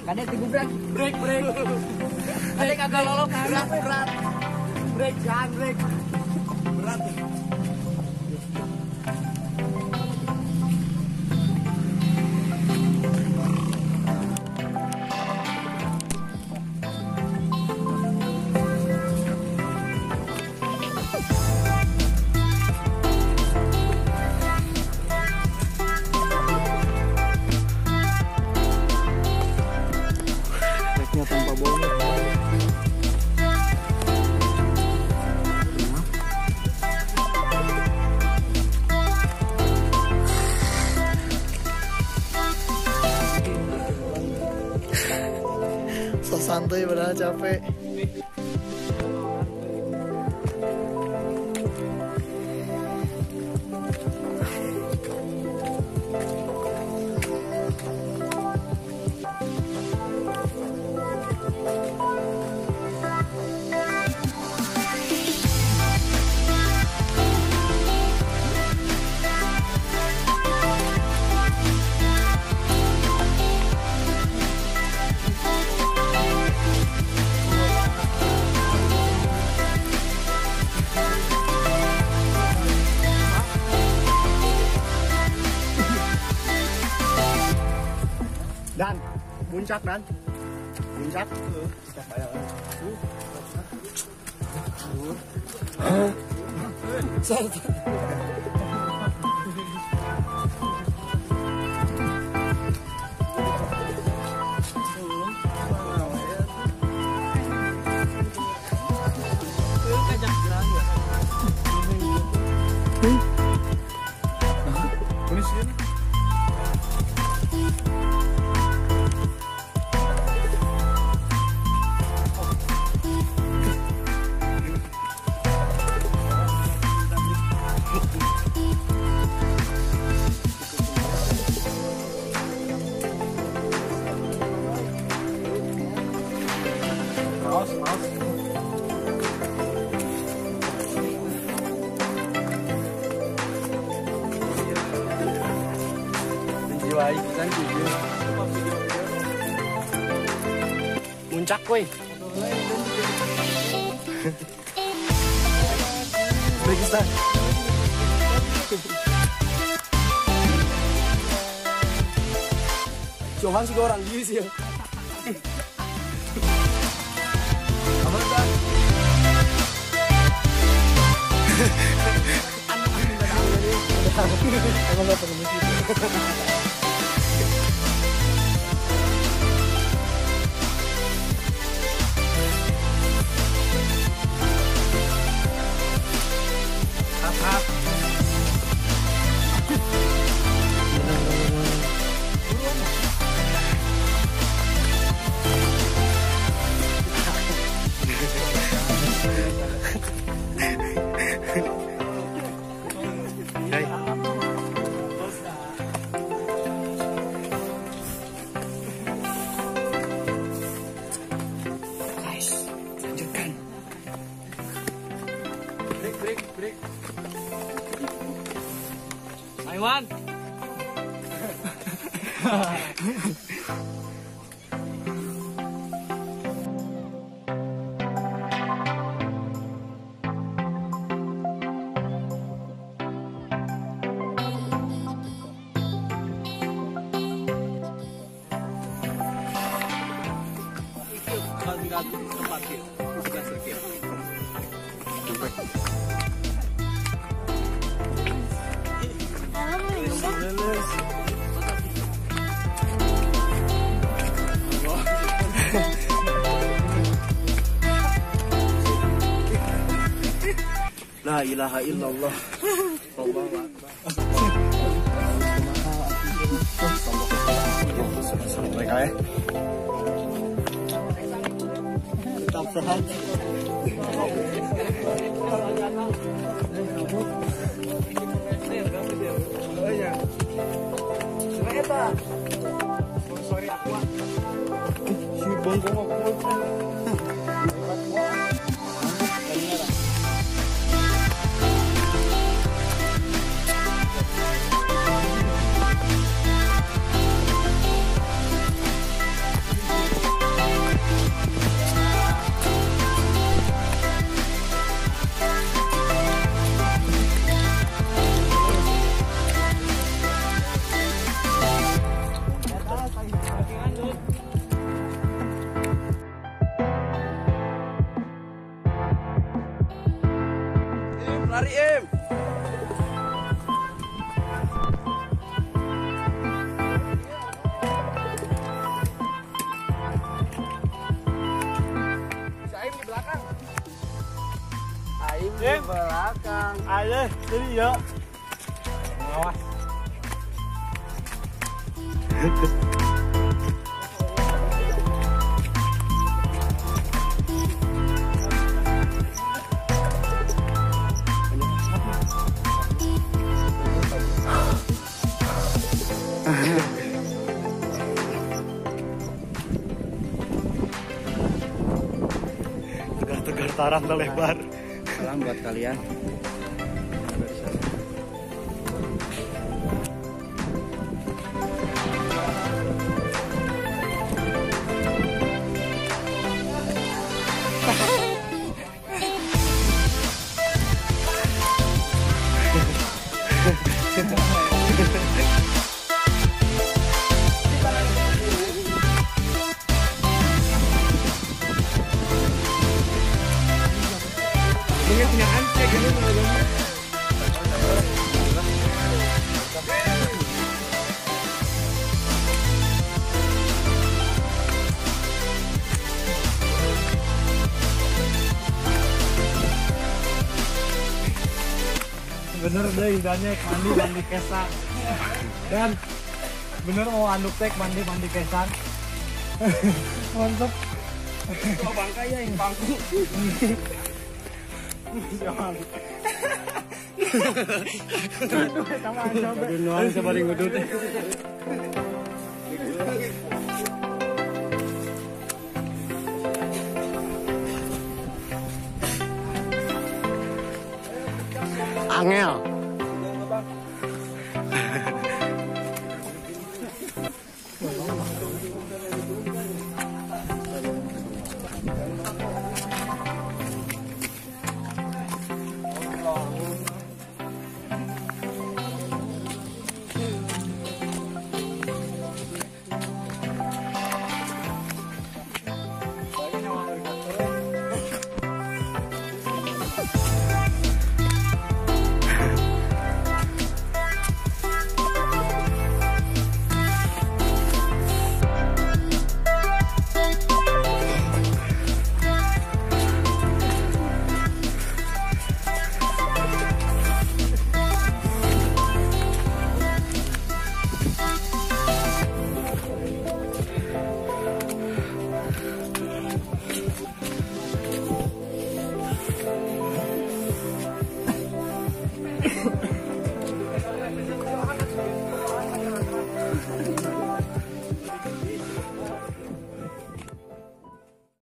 Kadek digubrak, break. Kadek agak lolok, berat. Break, jangan break. Berat. Tanpa bola. So santuy padahal capek. Dan puncak puncak puncak woi. Uzbekistan. Cuma sih orang gini sih. Emang gak perlu break. Taiwan. La ilaha illallah. Allahu akbar. Mereka ya. Tetap sehat. Oh ya. Sorry. bengkong aku. Lari Im. Aim di belakang. Aim di belakang. Ayo, jadi ya. Awas. Tegar-tegar taraf lebar. Salam buat kalian. Dengan punya antek gitu. Bener deh idanya mandi kesang. Dan bener mau anduk tek mandi kesang. Mantap. Oh bangkai ya yang bangku. Sama aja. Aduh nuang sabari ngudut. Angel.